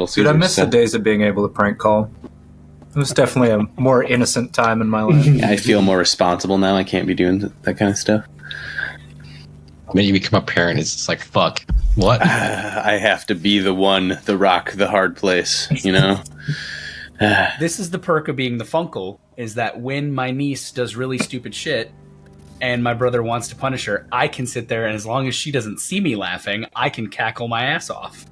Little Dude, I miss the days of being able to prank call. It was definitely a more innocent time in my life. I feel more responsible now. I can't be doing that kind of stuff. When you become a parent, it's just like, fuck. What? I have to be the one, the rock, the hard place, you know? This is the perk of being the Funkle, is that when my niece does really stupid shit and my brother wants to punish her, I can sit there, and as long as she doesn't see me laughing, I can cackle my ass off.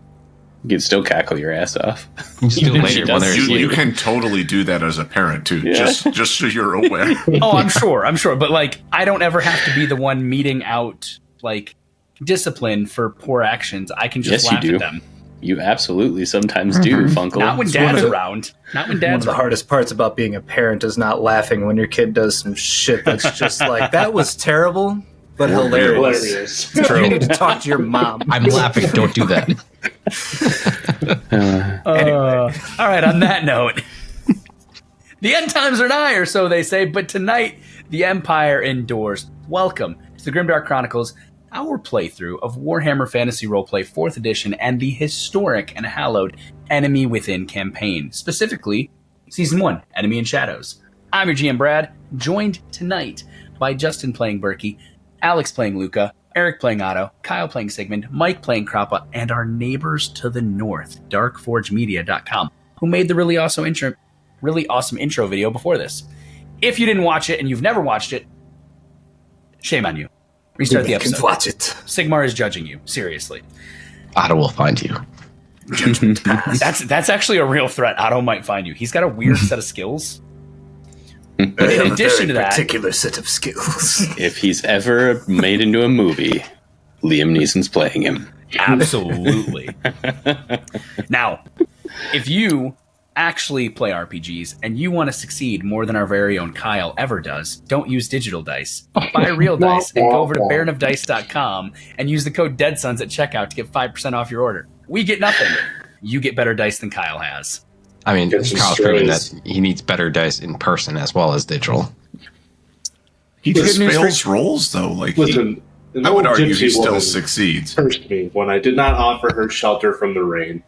You can still cackle your ass off. You can totally do that as a parent, too, just so you're aware. Oh, I'm sure. But, like, I don't ever have to be the one meting out, like, discipline for poor actions. I can just laugh at them. You absolutely sometimes do, Funkle. Not when Dad's around. Not when Dad's around. One of the hardest parts about being a parent is not laughing when your kid does some shit that's just like, that was terrible, but hilarious. You need to talk to your mom. I'm laughing. Don't do that. Anyway. All right, on that note, the end times are nigh, or so they say, but tonight, the Empire endures. Welcome to the Grimdark Chronicles, our playthrough of Warhammer Fantasy Roleplay 4th Edition and the historic and hallowed Enemy Within campaign, specifically Season 1, Enemy in Shadows. I'm your GM Brad, joined tonight by Justin playing Berkey, Alex playing Luca, Eric playing Otto, Kyle playing Sigmund, Mike playing Kroppa, and our neighbors to the north, darkforgemedia.com, who made the really awesome intro video before this. If you didn't watch it and you've never watched it, shame on you. Restart the episode. Watch it. Sigmar is judging you. Seriously. Otto will find you. Judgment pass. That's actually a real threat. Otto might find you. He's got a weird set of skills. But in addition to that, particular set of skills. If he's ever made into a movie, Liam Neeson's playing him. Absolutely. Now, if you actually play RPGs and you want to succeed more than our very own Kyle ever does, don't use digital dice. Buy real dice and go over to baronofdice.com and use the code DEADSONS at checkout to get 5% off your order. We get nothing. You get better dice than Kyle has. I mean, Kyle's proven that he needs better dice in person as well as digital. He just fails rolls, though. Like, listen, I would argue he still succeeds. Cursed me when I did not offer her shelter from the rain.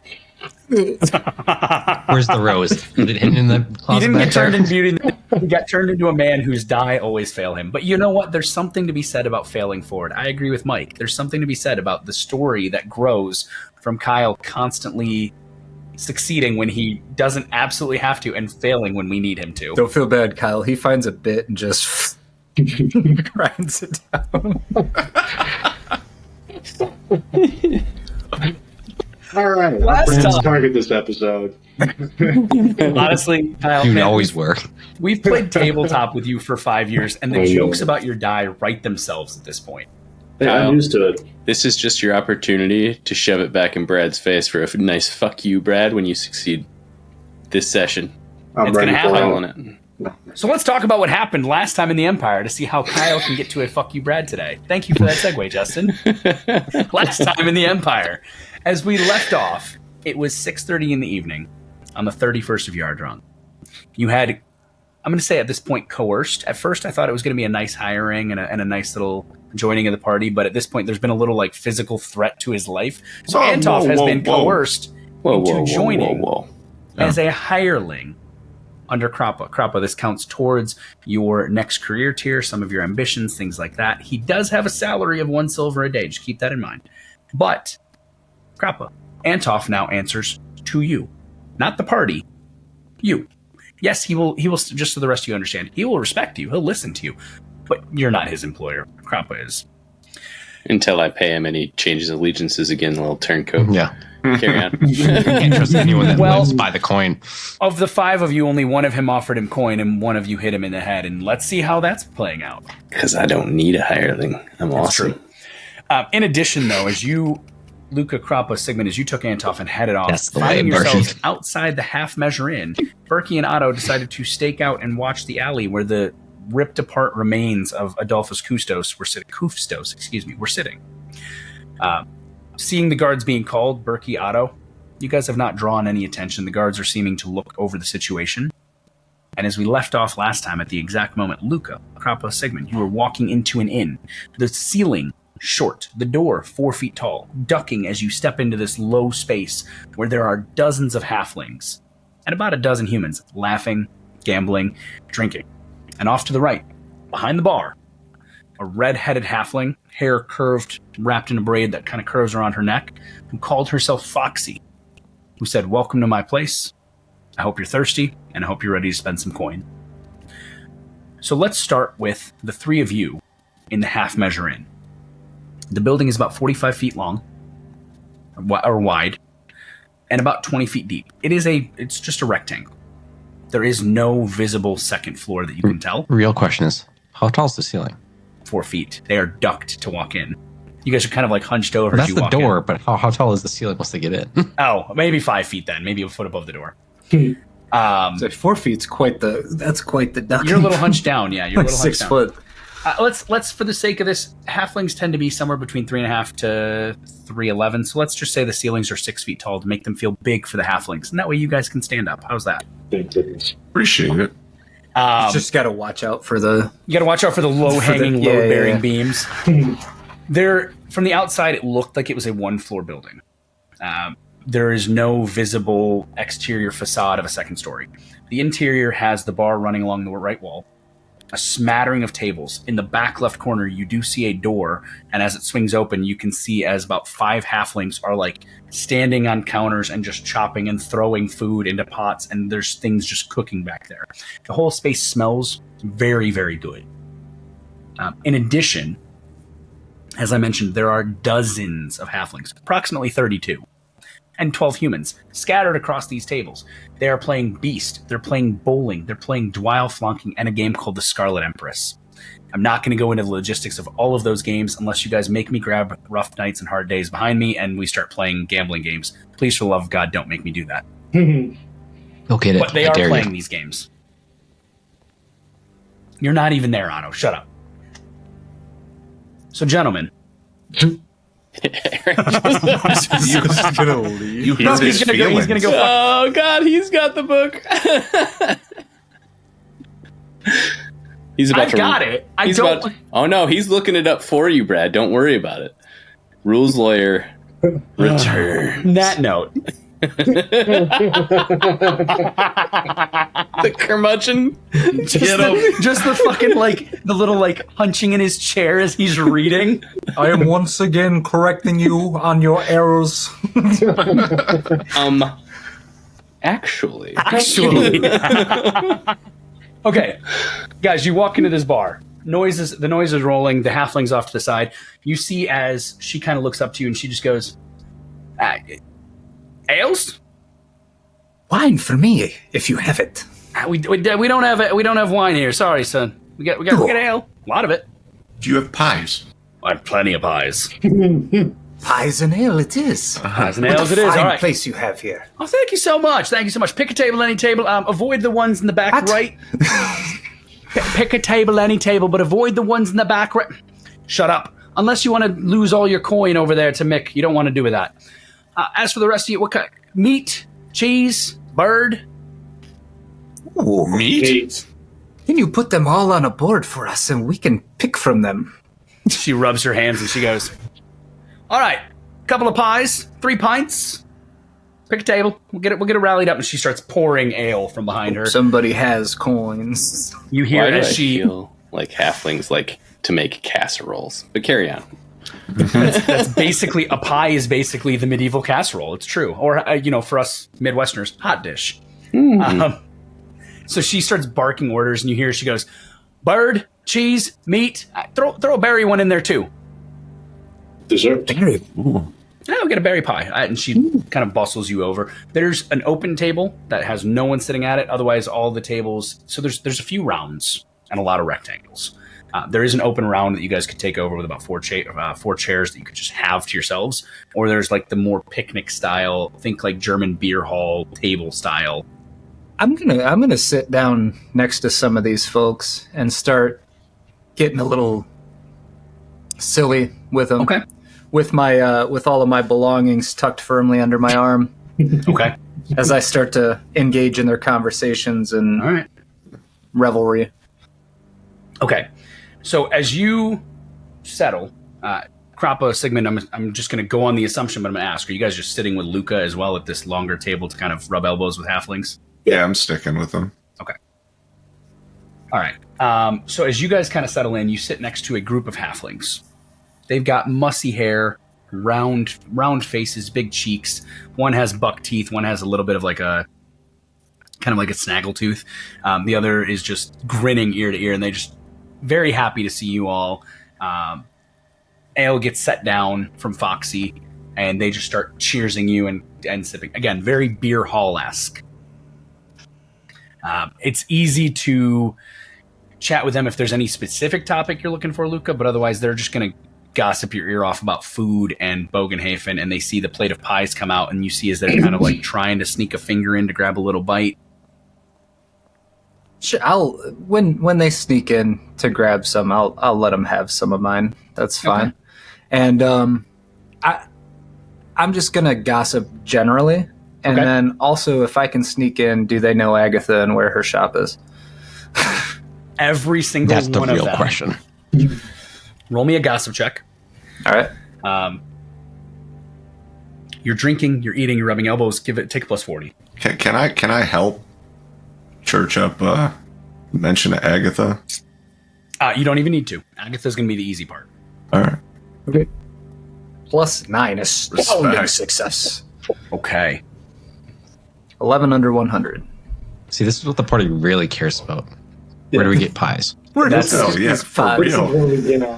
Where's the rose? Is it hidden in the closet? He didn't get turned into beauty. He got turned into a man whose die always fail him. But you know what? There's something to be said about failing forward. I agree with Mike. There's something to be said about the story that grows from Kyle constantly succeeding when he doesn't absolutely have to and failing when we need him to. Don't feel bad, Kyle. He finds a bit and just grinds it down. All right, let's target this episode. Honestly, Kyle, you always were. We've played tabletop with you for 5 years, and the jokes about your die write themselves at this point. Yeah, I'm used to it. This is just your opportunity to shove it back in Brad's face for a nice fuck you, Brad, when you succeed this session. I'm ready for it. So let's talk about what happened last time in the Empire to see how Kyle can get to a fuck you, Brad, today. Thank you for that segue, Justin. Last time in the Empire. As we left off, it was 6:30 in the evening on the 31st of Yardrung. You had, I'm going to say at this point, coerced. At first, I thought it was going to be a nice hiring and a nice little joining of the party, but at this point, there's been a little like physical threat to his life. So Antov has been coerced into joining as a hireling under Kroppa. Kroppa, this counts towards your next career tier, some of your ambitions, things like that. He does have a salary of 1 silver a day. Just keep that in mind. But Kroppa, Antov now answers to you, not the party. You. Yes, he will. Just so the rest of you understand, he will respect you. He'll listen to you, but you're not his employer. Kroppa is. Until I pay him and he changes allegiances again, a little turncoat. Yeah. Carry on. Can't trust anyone that lives by the coin. Of the 5 of you, only one of him offered him coin, and one of you hit him in the head. And let's see how that's playing out. Because I don't need a hireling. I'm awesome. True. In addition, though, as you, Luca, Kroppa, Sigmund, as you took Antov and headed off, That's the finding way, yourselves outside the half measure inn, Berkey and Otto decided to stake out and watch the alley where the ripped apart remains of Adolphus Custos were sitting. Seeing the guards being called, Berkey, Otto, you guys have not drawn any attention. The guards are seeming to look over the situation. And as we left off last time, at the exact moment, Luca, Kroppa, Sigmund, you were walking into an inn. The ceiling short, the door 4 feet tall, ducking as you step into this low space where there are dozens of halflings and about a dozen humans laughing, gambling, drinking. And off to the right, behind the bar, a red-headed halfling, hair curved, wrapped in a braid that kind of curves around her neck, who called herself Foxy, who said, "Welcome to my place. I hope you're thirsty, and I hope you're ready to spend some coin." So let's start with the three of you in the Half Measure Inn. The building is about 45 feet long, or wide, and about 20 feet deep. It's just a rectangle. There is no visible second floor that you can tell. Real question is, how tall is the ceiling? 4 feet. They are ducked to walk in. You guys are kind of like hunched over as That's you the walk door, in. but how tall is the ceiling once they get in? Oh, maybe 5 feet then. Maybe a foot above the door. So 4 feet's quite the duck. You're a little hunched down, yeah. You're a little 6 hunched foot. down. Let's for the sake of this, halflings tend to be somewhere between 3.5 to 3'11". So let's just say the ceilings are 6 feet tall to make them feel big for the halflings, and that way you guys can stand up. How's that? Thank goodness. Appreciate it. Just got to watch out for the. You got to watch out for the low-hanging, yeah, load-bearing yeah. beams. From the outside, it looked like it was a one-floor building. There is no visible exterior facade of a second story. The interior has the bar running along the right wall, a smattering of tables. In the back left corner, you do see a door, and as it swings open, you can see as about 5 halflings are like standing on counters and just chopping and throwing food into pots, and there's things just cooking back there. The whole space smells very, very good. In addition, as I mentioned, there are dozens of halflings, approximately 32. And 12 humans scattered across these tables. They are playing Beast, they're playing bowling, they're playing Dwyle Flonking, and a game called the Scarlet Empress. I'm not going to go into the logistics of all of those games unless you guys make me grab Rough Nights and Hard Days behind me and we start playing gambling games. Please, for the love of God, don't make me do that. Go get it. But they I are dare playing you. these games. You're not even there, Otto. Shut up. So, gentlemen. You hurt his He's gonna go. Oh God, he's got the book. He's about I've to. got it. Oh no, he's looking it up for you, Brad. Don't worry about it. Rules lawyer, return. That note. The curmudgeon. Just the fucking the little hunching in his chair as he's reading. I am once again correcting you on your errors. Actually. Okay, guys, you walk into this bar. The noise is rolling. The halfling's off to the side. You see as she kind of looks up to you and she just goes, "Ales? Wine for me, if you have it. We don't have it. We don't have wine here. Sorry, son. We got ale. A lot of it. Do you have pies? I have plenty of pies. Pies and ale it is. Pies and What ales a it is. fine All right. place you have here. Oh, thank you so much. Thank you so much. Pick a table, any table. Avoid the ones in the back What? right. Pick a table, any table, but avoid the ones in the back right. Shut up. Unless you want to lose all your coin over there to Mick, you don't want to do with that. As for the rest of you, what kind? Meat, cheese, bird. Ooh. Meat? Can you put them all on a board for us and we can pick from them? She rubs her hands and she goes, "All right, couple of pies, 3 pints. Pick a table. We'll get it rallied up." And she starts pouring ale from behind her. Somebody has coins. You hear Why do I as she feel like halflings like to make casseroles? But carry on. that's basically a pie is basically the medieval casserole. It's true. Or for us Midwesterners, hot dish. So she starts barking orders, and you hear she goes, "Bird, cheese, meat. Throw a berry one in there too." Dessert. Very. Yeah, we'll get a berry pie. And she kind of bustles you over. There's an open table that has no one sitting at it. Otherwise, all the tables. So there's a few rounds and a lot of rectangles. There is an open round that you guys could take over with about 4 chairs that you could just have to yourselves. Or there's the more picnic style, think like German beer hall table style. I'm gonna sit down next to some of these folks and start getting a little silly with them. Okay. With my with all of my belongings tucked firmly under my arm. Okay. As I start to engage in their conversations and All right. revelry. Okay. So as you settle, Krappa, Sigmund, I'm just going to go on the assumption, but I'm going to ask, are you guys just sitting with Luca as well at this longer table to kind of rub elbows with halflings? Yeah, I'm sticking with them. Okay. All right. So as you guys kind of settle in, you sit next to a group of halflings. They've got mussy hair, round faces, big cheeks. One has buck teeth. One has a little bit of like a kind of like a snaggletooth. The other is just grinning ear to ear, and they just very happy to see you all. Ale gets set down from Foxy, and they just start cheersing you and sipping. Again, very beer hall-esque. It's easy to chat with them if there's any specific topic you're looking for, Luca, but otherwise they're just going to gossip your ear off about food and Bogenhafen, and they see the plate of pies come out, and you see as they're kind of like trying to sneak a finger in to grab a little bite. Sure, when they sneak in to grab some, I'll let them have some of mine. That's fine. Okay. And I'm just gonna gossip generally, and then also if I can sneak in, do they know Agatha and where her shop is? Every single That's one of them. That's the real question. Roll me a gossip check. All right. You're drinking, you're eating, you're rubbing elbows. Take a plus 40. Can I help church up? Mention to Agatha. You don't even need to. Agatha's going to be the easy part. All right. Okay. Plus 9, astounding success. Okay. 11 under 100. See, this is what the party really cares about. Where do we get pies? For real.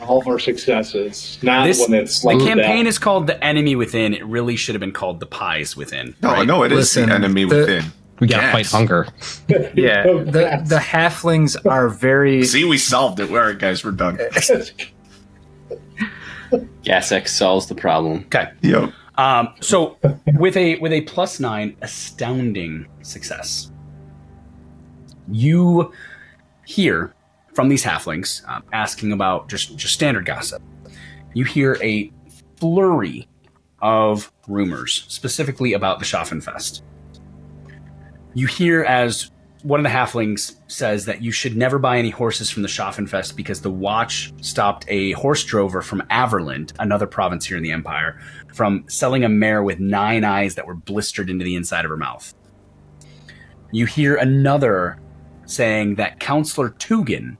All of our successes. Not when it's the campaign is called The Enemy Within. It really should have been called The Pies Within. No, it is The Enemy Within. We gotta fight hunger. Yeah, the halflings are very... See, we solved it. All right, guys, we're done. Gas solves the problem. Okay. Yep. So with a plus 9, astounding success. You hear from these halflings asking about just standard gossip. You hear a flurry of rumors, specifically about the Schaffenfest. You hear as one of the halflings says that you should never buy any horses from the Schaffenfest because the Watch stopped a horse drover from Averland, another province here in the Empire, from selling a mare with 9 eyes that were blistered into the inside of her mouth. You hear another saying that Counselor Tugin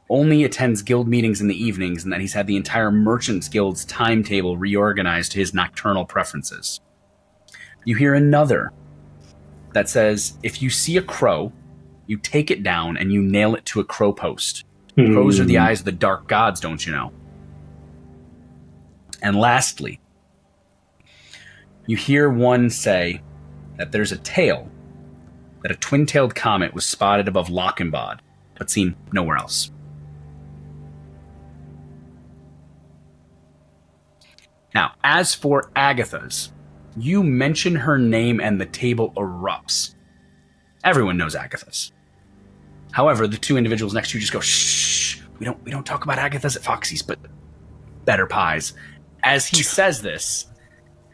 only attends guild meetings in the evenings and that he's had the entire Merchants Guild's timetable reorganized to his nocturnal preferences. You hear another that says, if you see a crow, you take it down and you nail it to a crow post. Crows are the eyes of the dark gods, don't you know? And lastly, you hear one say that there's a tale that a twin-tailed comet was spotted above Lochinbod, but seen nowhere else. Now, as for Agatha's, you mention her name and the table erupts. Everyone knows Agatha's. However, the two individuals next to you just go, shh, we don't talk about Agatha's at Foxy's, but better pies. As he says this,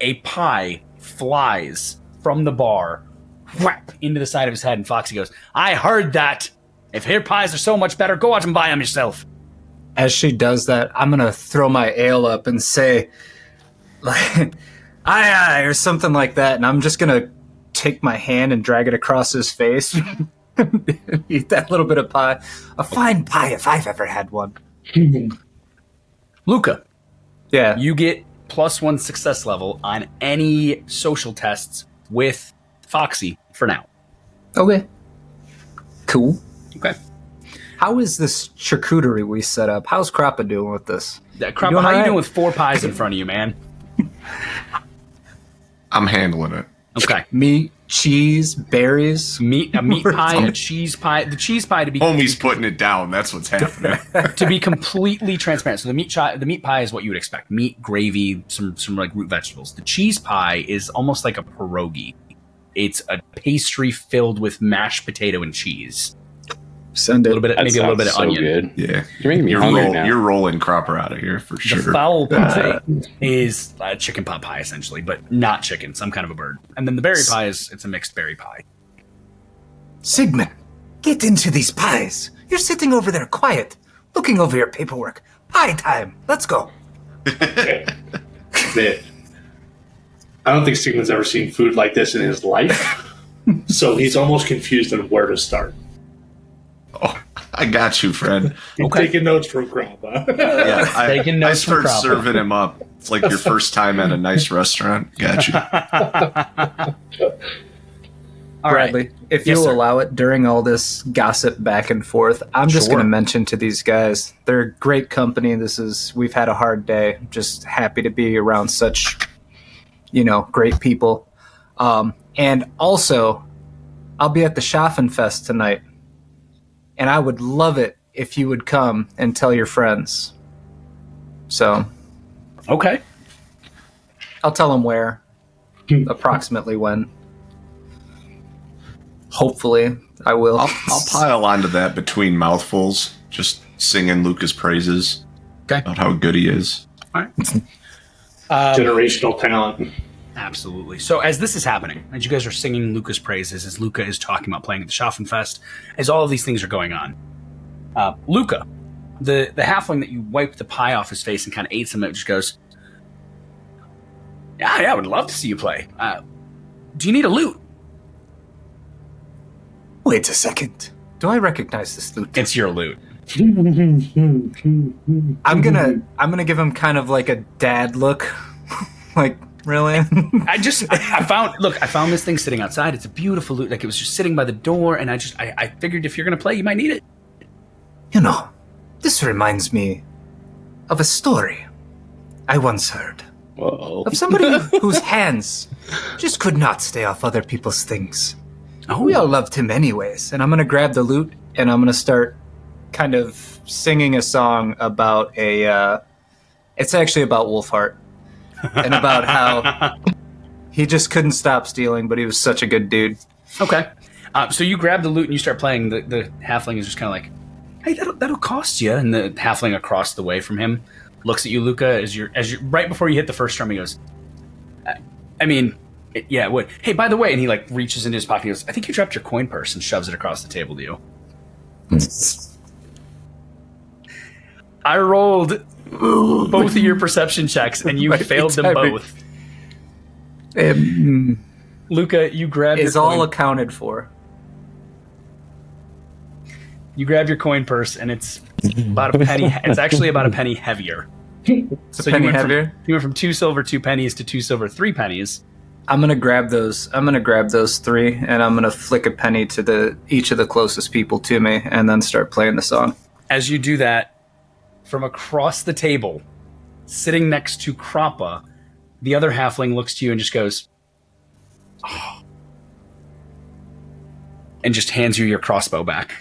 a pie flies from the bar, whap, into the side of his head, and Foxy goes, I heard that. If her pies are so much better, go out and buy them yourself. As she does that, I'm going to throw my ale up and say, like, aye, or something like that, and I'm just going to take my hand and drag it across his face. Eat that little bit of pie. A fine pie if I've ever had one. Luca. Yeah. You get +1 success level on any social tests with Foxy for now. Okay. Cool. Okay. How is this charcuterie we set up? How's Krappa doing with this? Krappa, how are you doing with 4 pies in front of you, man? I'm handling it. Okay. Meat, cheese, berries. A meat pie, a cheese pie. The cheese pie to be... Homie's putting it down. That's what's happening. To be completely transparent. So the meat pie is what you would expect. Meat, gravy, some like root vegetables. The cheese pie is almost like a pierogi. It's a pastry filled with mashed potato and cheese. Send it. A little bit, maybe a little bit of onion. Good. Yeah. You're making me hungry now. You're rolling Cropper out of here for sure. The fowl pie is a chicken pot pie, essentially, but not chicken, some kind of a bird. And then the berry pie it's a mixed berry pie. Sigmund, get into these pies. You're sitting over there quiet, looking over your paperwork. Pie time. Let's go. that I don't think Sigmund's ever seen food like this in his life. So he's almost confused on where to start. Oh, I got you, Fred. He's taking notes from Grandpa. Yeah, I start from serving him up. It's like your first time at a nice restaurant. Got you. All right. Bradley, if Yes, you'll sir. allow it, during all this gossip back and forth, I'm just Sure. going to mention to these guys, they're a great company. We've had a hard day. Just happy to be around such, great people. And also, I'll be at the Schaffenfest tonight, and I would love it if you would come and tell your friends. So, Okay. I'll tell them where, approximately when. Hopefully, I will. I'll pile onto that between mouthfuls, just singing Luca's praises Okay. about how good he is. All right. Generational talent. Absolutely. So as this is happening, as you guys are singing Luca's praises, as Luca is talking about playing at the Schaffenfest, as all of these things are going on, Luca, the halfling that you wiped the pie off his face and kind of ate some of it, just goes, yeah, I would love to see you play. Do you need a lute? Wait a second. Do I recognize this lute? It's your lute. I'm gonna give him kind of like a dad look. Like, really? I found this thing sitting outside. It's a beautiful lute. Like, it was just sitting by the door, and I figured if you're going to play, you might need it. This reminds me of a story I once heard. Whoa. Of somebody whose hands just could not stay off other people's things. Oh, We all loved him anyways. And I'm gonna grab the lute and I'm gonna start kind of singing a song about it's actually about Wolfheart. And about how he just couldn't stop stealing, but he was such a good dude. Okay. So you grab the lute and you start playing. The halfling is just kind of like, hey, that'll cost you. And the halfling across the way from him looks at you, Luca, as you're right before you hit the first strum. He goes, yeah, it would. Hey, by the way, and he like reaches into his pocket. He goes, I think you dropped your coin purse, and shoves it across the table to you. I rolled both of your perception checks, and you failed them both. Luca, you grab It's your all coin. accounted for. You grab your coin purse, and it's about a penny. It's actually about a penny heavier. It's a penny heavier. You went from 2 silver 2 pennies to 2 silver 3 pennies. I'm gonna grab those 3, and I'm gonna flick a penny to each of the closest people to me, and then start playing the song. As you do that, from across the table, sitting next to Krappa, the other halfling looks to you and just goes, oh, and just hands you your crossbow back.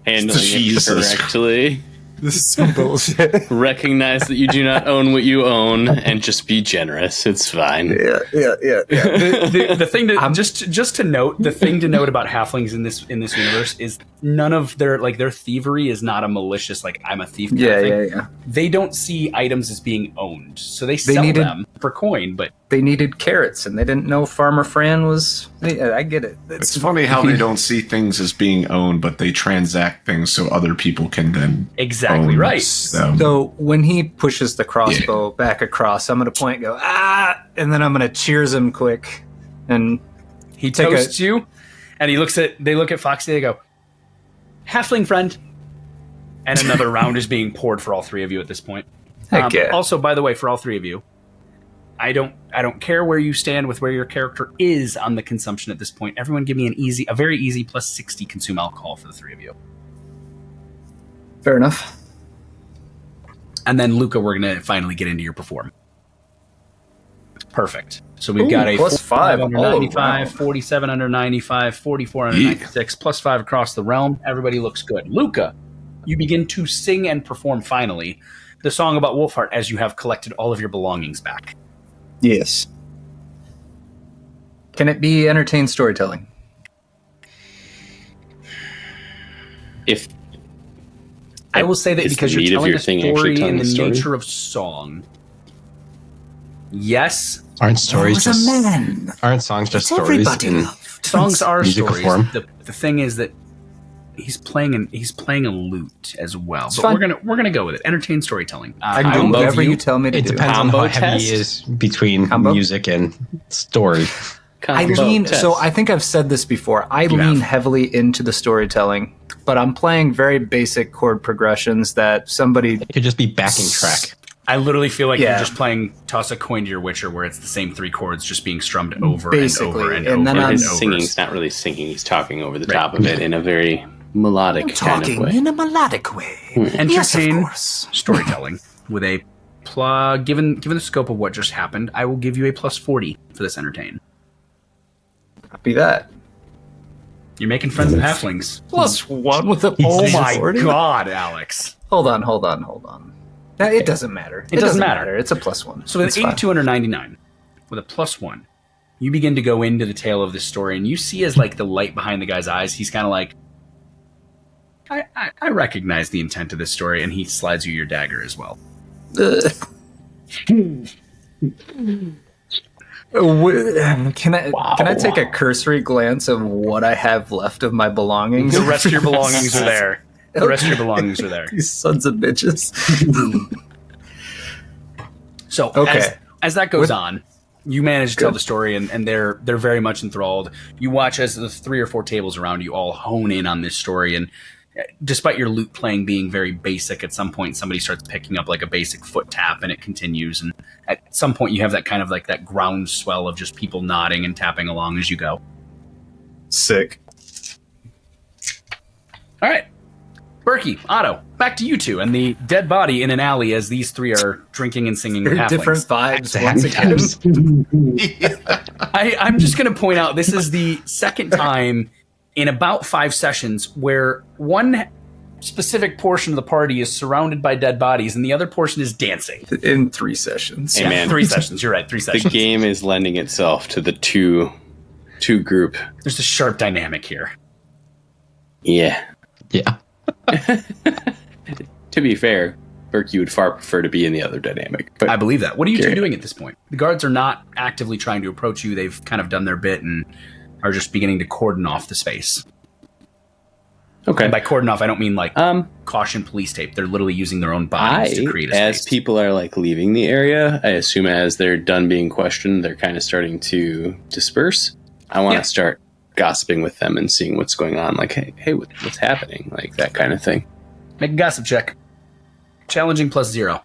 Handling Jesus. it correctly. This is some bullshit. Recognize that you do not own what you own, and just be generous. It's fine. Yeah. The thing to just to note, the thing to note about halflings in this universe is none of their thievery is not a malicious I'm a thief kind of thing. Yeah. They don't see items as being owned, so they sell them for coin. But They needed carrots, and they didn't know Farmer Fran was. I get it. It's funny how they don't see things as being owned, but they transact things so other people can then exactly own right. them. So when he pushes the crossbow back across, I'm gonna point and go, ah, and then I'm gonna cheers him quick, and He take toasts you, and they look at Foxy. They go, halfling friend, and another round is being poured for all three of you at this point. Heck yeah. Also, by the way, for all three of you, I don't care where you stand with where your character is on the consumption at this point. Everyone, give me a very easy plus 60 consume alcohol for the three of you. Fair enough. And then Luca, we're gonna finally get into your perform. Perfect. So we've got a plus 5 5 under all 95, around. 47 under 95, 44 under 96, plus 5 across the realm. Everybody looks good. Luca, you begin to sing and perform finally the song about Wolfheart as you have collected all of your belongings back. Yes. Can it be entertained storytelling? If I will say that Is because the you're meat of telling your a thing actually story in telling the the story? nature of song. Yes, Aren't stories There was just a man. aren't songs just It's stories everybody in loved. songs are musical stories. form? The thing is that He's playing a lute as well. It's But fine. we're gonna go with it. Entertain storytelling. I can do Combo whatever view? you tell me to It do. depends on Combo how heavy test? he is between Combo? music and story. I Combo lean. test. So I think I've said this before. I lean have. heavily into the storytelling, but I'm playing very basic chord progressions that somebody. It could just be backing track. I literally feel like Yeah. you're just playing Toss a Coin to Your Witcher, where it's the same 3 chords just being strummed over Basically, and over and, and then over I'm and his over. singing's not really singing. He's talking over the Right. top of it in a very melodic kind of way. in a melodic way. Entertain course. storytelling with a given the scope of what just happened, I will give you a plus 40 for this entertain. Copy that. You're making friends with halflings. +1 with a. Oh my 40? god, Alex. Hold on. Now, it doesn't matter. It doesn't matter. It's a +1. So with It's fine. 8,299, with a plus 1, you begin to go into the tale of this story, and you see as like the light behind the guy's eyes, he's kind of like, I recognize the intent of this story, and he slides you your dagger as well. Can I take a cursory glance of what I have left of my belongings? The rest of your belongings are there. The rest of your belongings are there. These sons of bitches. So Okay. as that goes on, you manage to tell the story, and they're very much enthralled. You watch as the 3 or 4 tables around you all hone in on this story, and despite your lute playing being very basic, at some point somebody starts picking up like a basic foot tap, and it continues. And at some point you have that kind of like that groundswell of just people nodding and tapping along as you go. Sick. All right. Berkey, Otto, back to you two and the dead body in an alley as these 3 are drinking and singing with halflings. Different vibes once again. I'm just going to point out this is the second time in about 5 sessions where one specific portion of the party is surrounded by dead bodies and the other portion is dancing. In 3 sessions. Hey, man. 3 sessions. You're right. 3 The sessions. game is lending itself to the two group. There's a sharp dynamic here. Yeah. Yeah. To be fair, Berkey would far prefer to be in the other dynamic. But I believe that. What are you two Garrett. doing at this point? The guards are not actively trying to approach you. They've kind of done their bit and are just beginning to cordon off the space. okay. And by cordon off, I don't mean like caution police tape. They're literally using their own I, bodies to create a as space. people are like leaving the area, I assume as they're done being questioned, they're kind of starting to disperse. I want to Yeah. start gossiping with them and seeing what's going on. Like, hey, what's happening? Like that kind of thing. Make a gossip check. Challenging +0.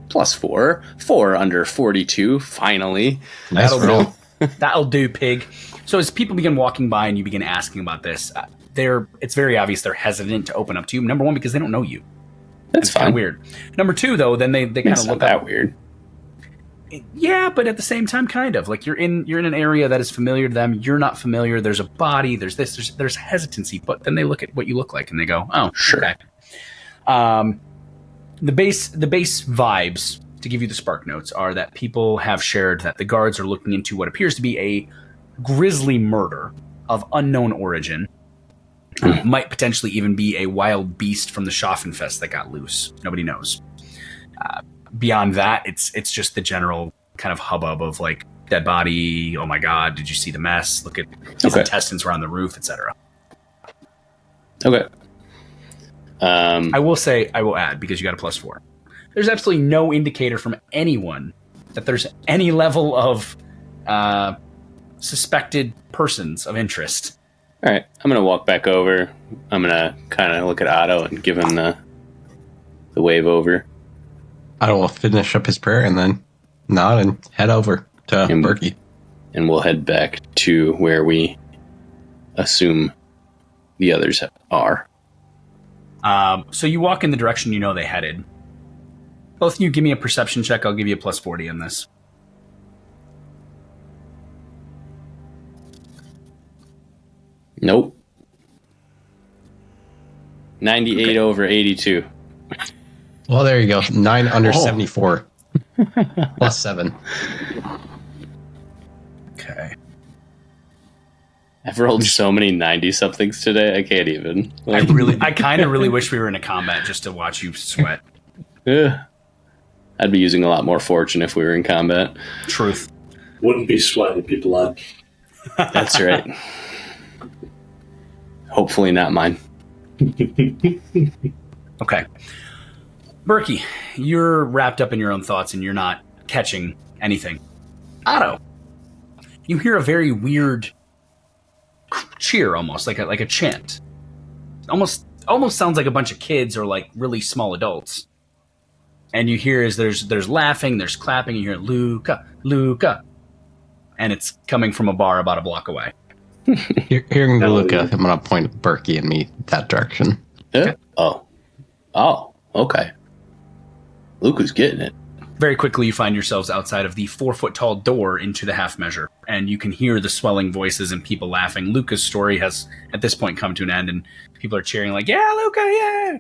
+4. 4 under 42, finally. Nice That'll roll. do. That'll do, pig. So as people begin walking by and you begin asking about this, it's very obvious they're hesitant to open up to you. Number 1, because they don't know you. That's It's kind fine. of weird. Number 2, though, then they kind It's of not look that up. weird. Yeah, but at the same time, kind of like you're in an area that is familiar to them. You're not familiar. There's a body. There's this. There's hesitancy. But then they look at what you look like and they go, "Oh, Sure. Okay." The base vibes to give you the spark notes are that people have shared that the guards are looking into what appears to be a grisly murder of unknown origin. Might potentially even be a wild beast from the Schaffenfest that got loose. Nobody knows. Beyond that, it's just the general kind of hubbub of like dead body. Oh my god, did you see the mess? Look at his Okay. intestines were on the roof, etc. Okay. I will add, because you got a +4. There's absolutely no indicator from anyone that there's any level of suspected persons of interest. All right. I'm going to walk back over. I'm going to kind of look at Otto and give him the wave over. I will finish up his prayer and then nod and head over to Berkey. And we'll head back to where we assume the others are. So you walk in the direction you know they headed. Both of you give me a perception check. I'll give you a +40 on this. Nope. 98 over 82. Well, there you go. 9 under 74. +7. Okay. I've rolled so many 90-somethings today, I can't even. I kind of really wish we were in a combat just to watch you sweat. Ugh. I'd be using a lot more fortune if we were in combat. Truth. Wouldn't be sweat, it'd be blood. That's right. Hopefully not mine. Okay. Berkey, you're wrapped up in your own thoughts and you're not catching anything. Otto, you hear a very weird cheer, almost like a chant. Almost sounds like a bunch of kids or like really small adults. And you hear there's laughing, there's clapping, you hear Luca, Luca. And it's coming from a bar about a block away. Hearing the Luca, I'm going to point Berkey and me that direction. Yeah. Okay. Oh, okay. Luca's getting it. Very quickly, you find yourselves outside of the 4-foot-tall door into the half measure, and you can hear the swelling voices and people laughing. Luca's story has, at this point, come to an end, and people are cheering like, "Yeah, Luca, yeah!"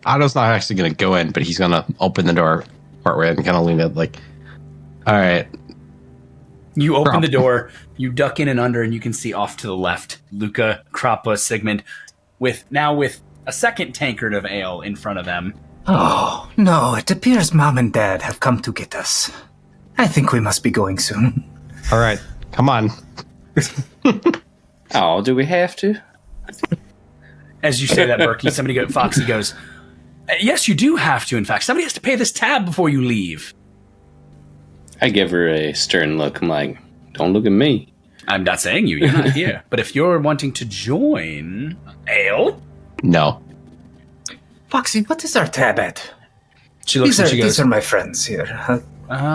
Otto's not actually going to go in, but he's going to open the door partway and kind of lean it like, all right. You open the door, you duck in and under, and you can see off to the left, Luca, Krappa, Sigmund, with a second tankard of ale in front of them. Oh, no, it appears Mom and Dad have come to get us. I think we must be going soon. All right, come on. Oh, do we have to? As you say that, Berkey, Foxy goes, "Yes, you do have to, in fact. Somebody has to pay this tab before you leave." I give her a stern look. I'm like, don't look at me. I'm not saying you're not here. But if you're wanting to join ale... No. Foxy, what is our tab at? She looks and she goes, these are my friends here.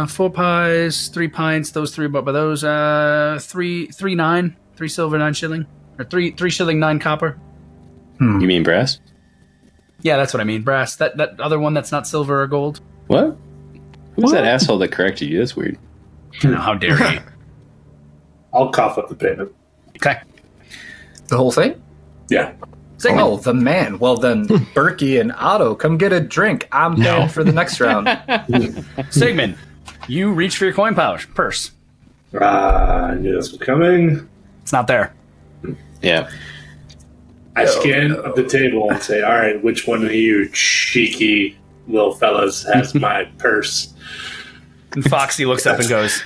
4 pies, 3 pints, those 3, but by those, 3 silver, 9 shilling. Or 3 shilling, 9 copper. You mean brass? Yeah, that's what I mean. Brass. That other one that's not silver or gold. What? Who's that asshole that corrected you? That's weird. No, how dare you? I'll cough up the payment. Okay. The whole thing? Yeah. Sigmund. Oh, the man. Well, then, Berkey and Otto, come get a drink. I'm paying for the next round. Sigmund, you reach for your coin purse. I knew this was coming. It's not there. Yeah. I scan the table and say, all right, which one of you cheeky little fellas has my purse? And Foxy looks up and goes,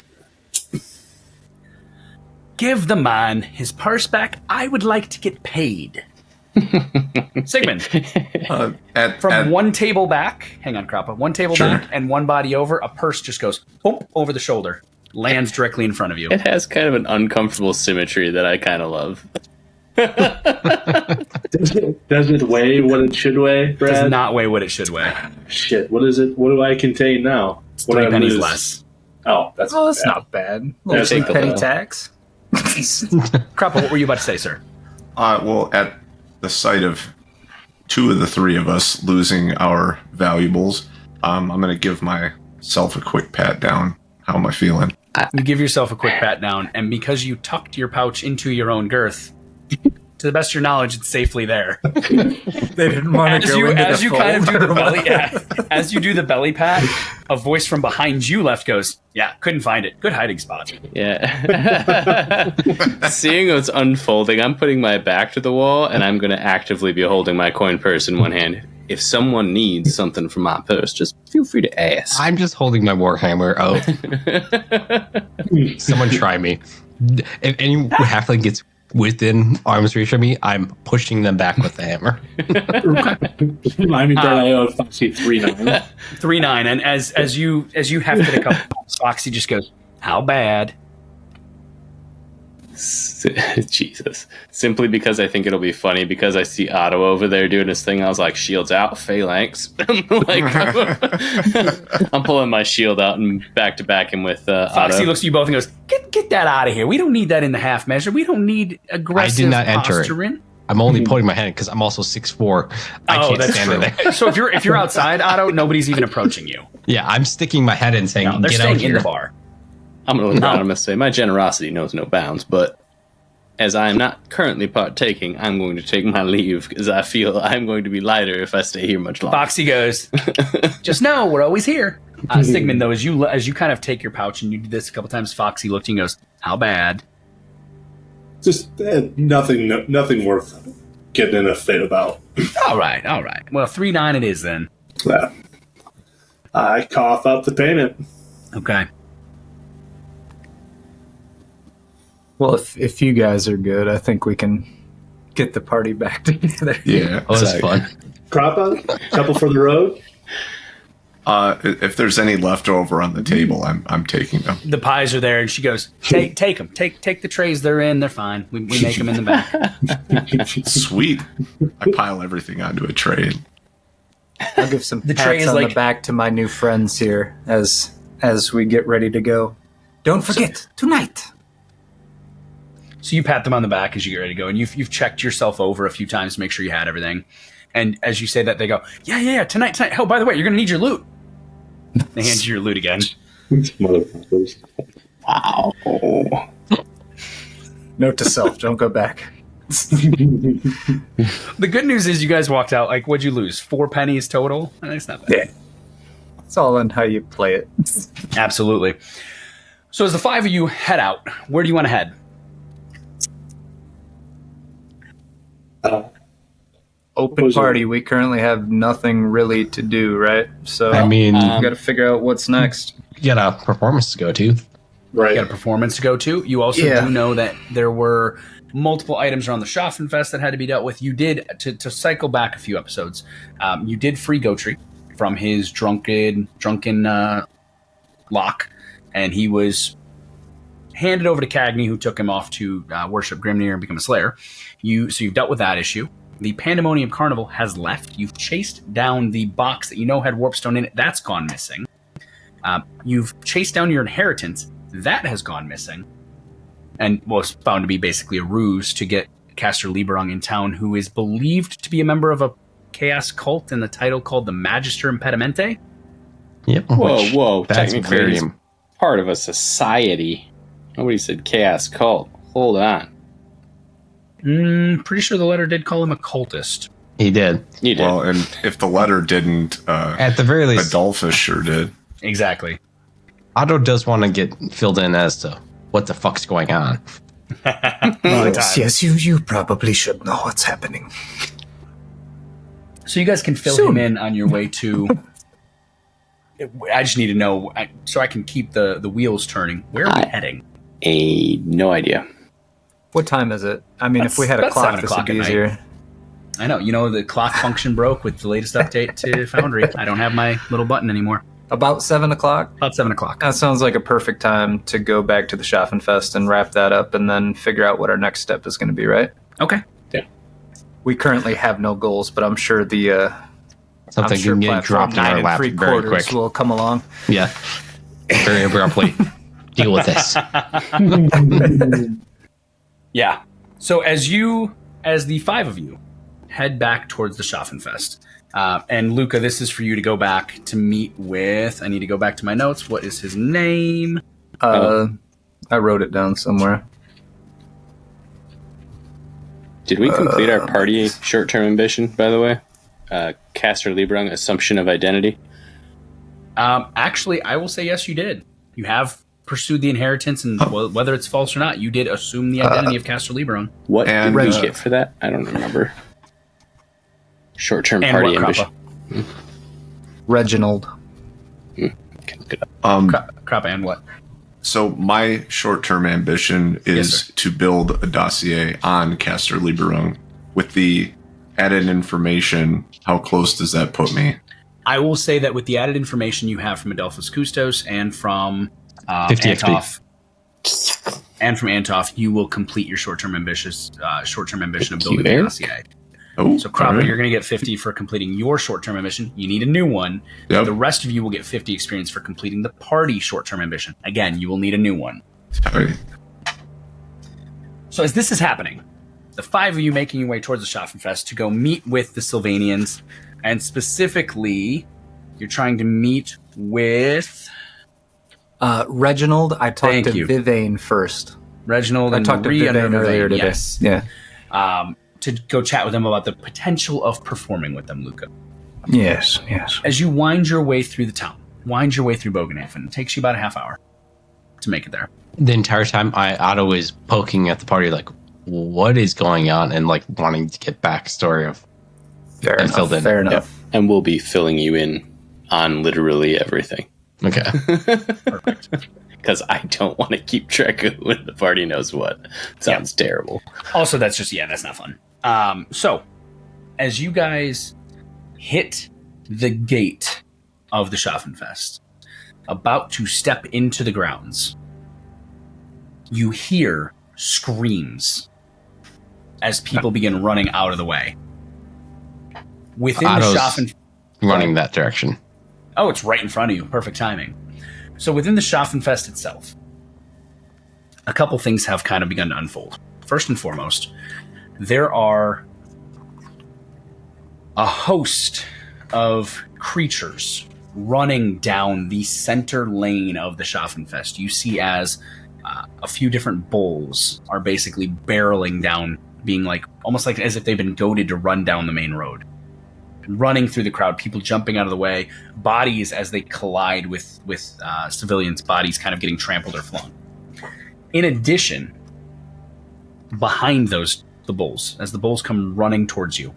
"Give the man his purse back. I would like to get paid." Sigmund, from one table back, hang on, Krappa, one table back and one body over, a purse just goes boom, over the shoulder, lands directly in front of you. It has kind of an uncomfortable symmetry that I kind of love. Does it weigh what it should weigh, Brad? Does not weigh what it should weigh. Shit, what is it? What do I contain now? It's 3 pennies less. Oh, that's not bad. Little That's a penny little. tax. Krappa, what were you about to say, sir? Well, at the sight of 2 of the 3 of us losing our valuables, I'm going to give myself a quick pat down. How am I feeling? You give yourself a quick pat down, and because you tucked your pouch into your own girth, to the best of your knowledge, it's safely there. They didn't want to go into as the you fold. kind of do the belly, as you do the belly pat, a voice from behind you left goes, "Yeah, couldn't find it. Good hiding spot." Yeah. Seeing what's unfolding, I'm putting my back to the wall, and I'm going to actively be holding my coin purse in one hand. If someone needs something from my purse, just feel free to ask. I'm just holding my Warhammer. Oh. Someone try me. If any halfling gets within arm's reach of me, I'm pushing them back with the hammer. I mean, Brad, I owe Foxy 3-9. 3-9, and as you have to the couple, Foxy just goes, "How bad?" Jesus. Simply because I think it'll be funny, because I see Otto over there doing his thing, I was like, shields out, phalanx. I'm pulling my shield out and back to back him with Foxy Otto. looks at you both and goes, "Get that out of here. We don't need that in the half measure. We don't need aggressive I did not enter it. posturing." I'm only putting my hand because I'm also 6'4". I can't stand in there. So if you're outside, Otto, nobody's even approaching you. Yeah, I'm sticking my head in saying, No, they're get staying out in here. the bar. I'm going to look around and say, my generosity knows no bounds, but as I am not currently partaking, I'm going to take my leave, because I feel I'm going to be lighter if I stay here much longer. Foxy goes, "Just know we're always here." Sigmund, though, as you kind of take your pouch and you do this a couple times, Foxy looked and goes, "How bad?" Just nothing worth getting in a fit about. All right. Well, 3-9 it is then. I cough up the payment. Okay. Well, if you guys are good, I think we can get the party back together. Yeah. Oh, that's fun. Crappa, couple for the road. If there's any left over on the table, I'm taking them. The pies are there, and she goes, take them. Take the trays they're in. They're fine. We make them in the back. Sweet. I pile everything onto a tray. I'll give some The tray pats is on like- the back to my new friends here as we get ready to go. Don't forget, tonight. So you pat them on the back as you get ready to go, and you've checked yourself over a few times to make sure you had everything. And as you say that, they go, yeah, tonight. Oh, by the way, you're going to need your loot. They hand you your loot again. Motherfuckers. Wow. Note to self, don't go back. The good news is you guys walked out, like, what'd you lose? 4 pennies total? That's not bad. Yeah. It's all in how you play it. Absolutely. So as the 5 of you head out, where do you want to head? Open party. We currently have nothing really to do, right? So I mean, we got to figure out what's next. you got a performance to go to. Right. You got a performance to go to. You also do know that there were multiple items around the Schaffenfest that had to be dealt with. You did, to cycle back a few episodes, you did free Gotri from his drunken lock, and he was handed over to Cagney, who took him off to worship Grimnir and become a slayer. So you've dealt with that issue. The Pandemonium Carnival has left. You've chased down the box that you know had Warpstone in it. That's gone missing. You've chased down your inheritance. That has gone missing. And was found to be basically a ruse to get Caster Lieberung in town, who is believed to be a member of a chaos cult in the title called the Magister Impedimenti. Yep. Whoa. That's Technically, very he's part of a society. Nobody said chaos cult. Hold on. Pretty sure the letter did call him a cultist. He did. You did. Well, and if the letter didn't, At the very least, Adolphus sure did. Exactly. Otto does want to get filled in as to what the fuck's going on. Yes, you probably should know what's happening. So you guys can fill Soon. him in on your way to... I just need to know, so I can keep the wheels turning. Where are we heading? No idea. What time is it? I mean, if we had a About clock, 7 this o'clock would be at night. easier. I know, the clock function broke with the latest update to Foundry. I don't have my little button anymore. About 7 o'clock? About 7 o'clock. That sounds like a perfect time to go back to the Schaffenfest and wrap that up and then figure out what our next step is going to be, right? Okay. We currently have no goals, but I'm sure the Something can get dropped in our lap very quick. will come along. Yeah. Very abruptly. Deal with this. Yeah. So as the 5 of you head back towards the Schaffenfest, and Luca, this is for you to go back to meet with. I need to go back to my notes. What is his name? I wrote it down somewhere. Did we complete our party short-term ambition, by the way? Caster Lieberung, Assumption of Identity. Actually, I will say yes, you did. You have pursued the inheritance, and whether it's false or not, you did assume the identity of Caster Lieberung. What And, did we get for that? I don't remember. Short-term And party what, ambition. Krappa? Reginald. Okay, look it up. Krappa and what? So my short-term ambition is Yes, sir. to build a dossier on Caster Lieberung. With the added information, how close does that put me? I will say that with the added information you have from Adelphus Custos and from 50 Antoff, and from Antoff, you will complete your short-term ambition of building there. a dossier. Oh, So, Krappa, all right. you're going to get 50 for completing your short-term ambition. You need a new one. Yep. The rest of you will get 50 experience for completing the party short-term ambition. Again, you will need a new one. All right. So as this is happening, the 5 of you making your way towards the Schaffenfest to go meet with the Sylvanians, and specifically, you're trying to meet with Reginald, I talked Thank to you. Vivain first. Reginald I and talked to Marie Vivain under earlier Vivain, today. yes. Yeah. To go chat with them about the potential of performing with them, Luca. Yes. As you wind your way through the town, wind your way through Bogenhafen, it takes you about a half hour to make it there. The entire time, Otto is poking at the party, like, what is going on? And, like, wanting to get backstory of. Fair And enough. filled in. Fair enough. And we'll be filling you in on literally everything. Okay. Perfect. because I don't want to keep track of who in the party knows what. Sounds terrible. Also, that's not fun. So, as you guys hit the gate of the Schaffenfest, about to step into the grounds, you hear screams as people begin running out of the way. Within Otto's the Schaffenfest... running that direction. Oh, it's right in front of you. Perfect timing. So within the Schaffenfest itself, a couple things have kind of begun to unfold. First and foremost, there are a host of creatures running down the center lane of the Schaffenfest. You see as a few different bulls are basically barreling down, being like almost like as if they've been goaded to run down the main road. Running through the crowd, people jumping out of the way, bodies as they collide with civilians, bodies kind of getting trampled or flung. In addition, behind the bulls, as the bulls come running towards you,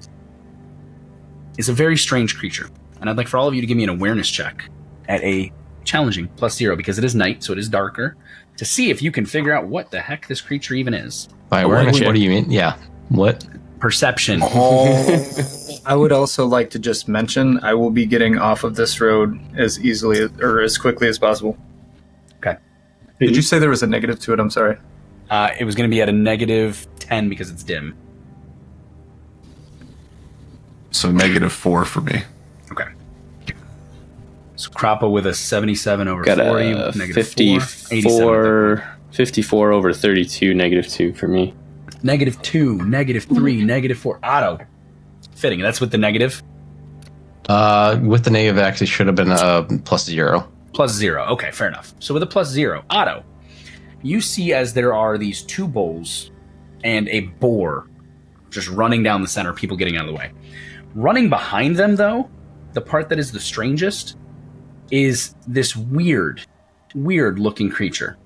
is a very strange creature. And I'd like for all of you to give me an awareness check at a challenging +0, because it is night, so it is darker, to see if you can figure out what the heck this creature even is. By awareness, what do you mean? Yeah. What? Perception. I would also like to just mention I will be getting off of this road as easily or as quickly as possible. Okay. Did you say there was a negative to it? I'm sorry. It was going to be at a -10 because it's dim. So -4 for me. Okay. So Krappa with a 77 over Got 40, a -4, 54, 54 over 32, -2 for me. -2, -3, -4. Otto. Fitting. That's with the negative. With the negative, actually should have been a +0. +0. Okay, fair enough. So with a +0, Otto, you see as there are these two bulls and a boar just running down the center, people getting out of the way. Running behind them, though, the part that is the strangest is this weird looking creature.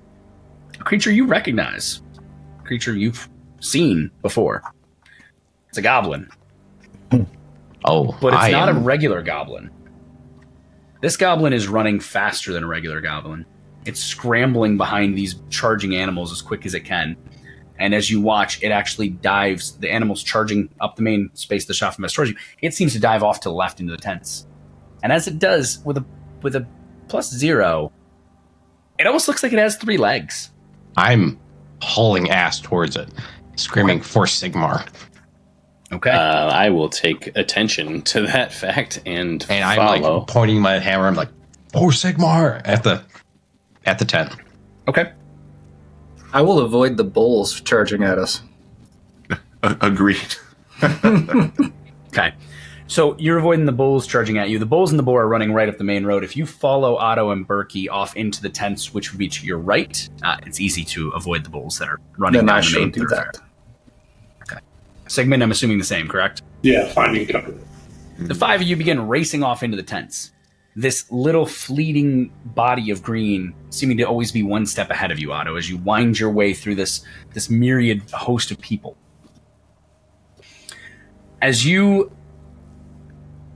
A creature you recognize. A creature you've seen before. It's a goblin. Oh, But it's not a regular goblin. This goblin is running faster than a regular goblin. It's scrambling behind these charging animals as quick as it can. And as you watch, it actually dives. The animal's charging up the main space the Schaffenfest towards you. It seems to dive off to the left into the tents. And as it does, with a +0, it almost looks like it has 3 legs. I'm hauling ass towards it, screaming for Sigmar. Okay. I will take attention to that fact and I'm follow. like pointing my hammer. I'm like, for Sigmar at the tent. Okay. I will avoid the bulls charging at us. Agreed. Okay. So you're avoiding the bulls charging at you. The bulls and the boar are running right up the main road. If you follow Otto and Berkey off into the tents, which would be to your right, it's easy to avoid the bulls that are running Then down I the should main do thoroughfare. that. Okay. Sigmund, I'm assuming the same, correct? Yeah, finding cover. The 5 of you begin racing off into the tents. This little fleeting body of green seeming to always be one step ahead of you, Otto, as you wind your way through this myriad host of people. As you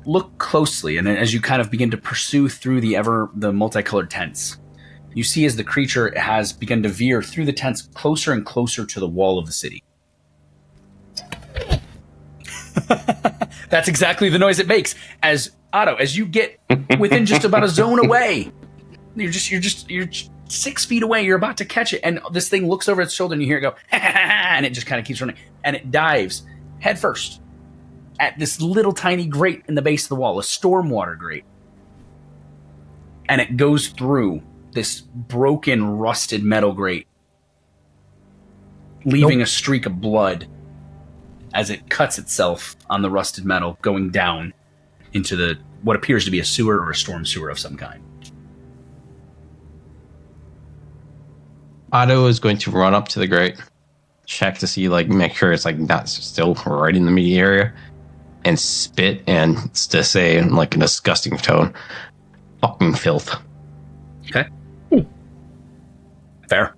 look closely, and as you kind of begin to pursue through the multicolored tents, you see as the creature has begun to veer through the tents closer and closer to the wall of the city. That's exactly the noise it makes. As Otto, as you get within just about a zone away, you're 6 feet away. You're about to catch it, and this thing looks over its shoulder, and you hear it go, and it just kind of keeps running, and it dives head first at this little tiny grate in the base of the wall, a stormwater grate, and it goes through this broken, rusted metal grate, leaving a streak of blood as it cuts itself on the rusted metal, going down into what appears to be a sewer or a storm sewer of some kind. Otto is going to run up to the grate, check to see, make sure it's not still right in the meaty area, and spit and to say in a disgusting tone, "Fucking filth." Okay. Fair.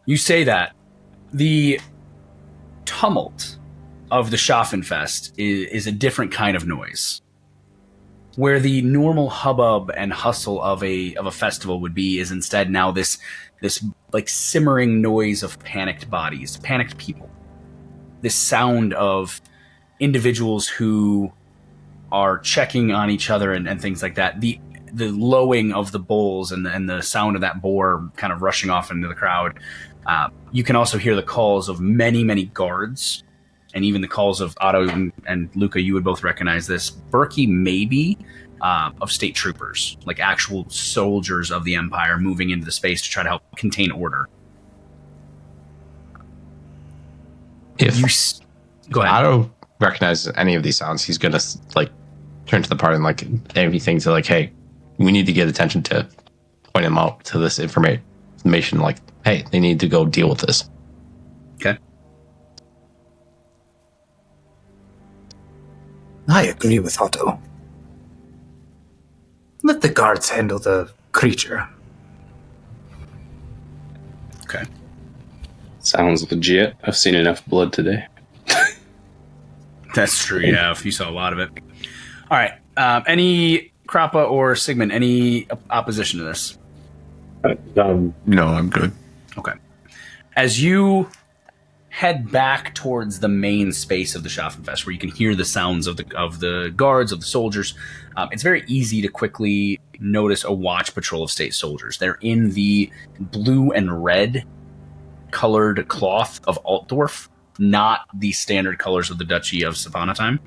You say that. The tumult of the Schaffenfest is a different kind of noise. Where the normal hubbub and hustle of a festival would be is instead now this like simmering noise of panicked bodies, panicked people. This sound of individuals who are checking on each other and things like that. The lowing of the bulls and the sound of that boar kind of rushing off into the crowd. You can also hear the calls of many, many guards, and even the calls of Otto and Luca. You would both recognize this. Berkey, maybe, of state troopers, like actual soldiers of the Empire moving into the space to try to help contain order. If Go ahead. Otto recognizes any of these sounds, he's gonna like turn to the party and like everything to like, hey, we need to get attention to point them out to this information. Like, hey, they need to go deal with this. Okay. I agree with Otto. Let the guards handle the creature. Okay. Sounds legit. I've seen enough blood today. That's true. Yeah, you saw a lot of it. All right. Any Krappa or Sigmund, any opposition to this? No, I'm good. Okay. As you head back towards the main space of the Schaffenfest, where you can hear the sounds of the guards, of the soldiers, it's very easy to quickly notice a watch patrol of state soldiers. They're in the blue and red colored cloth of Altdorf, not the standard colors of the Duchy of Savanatime.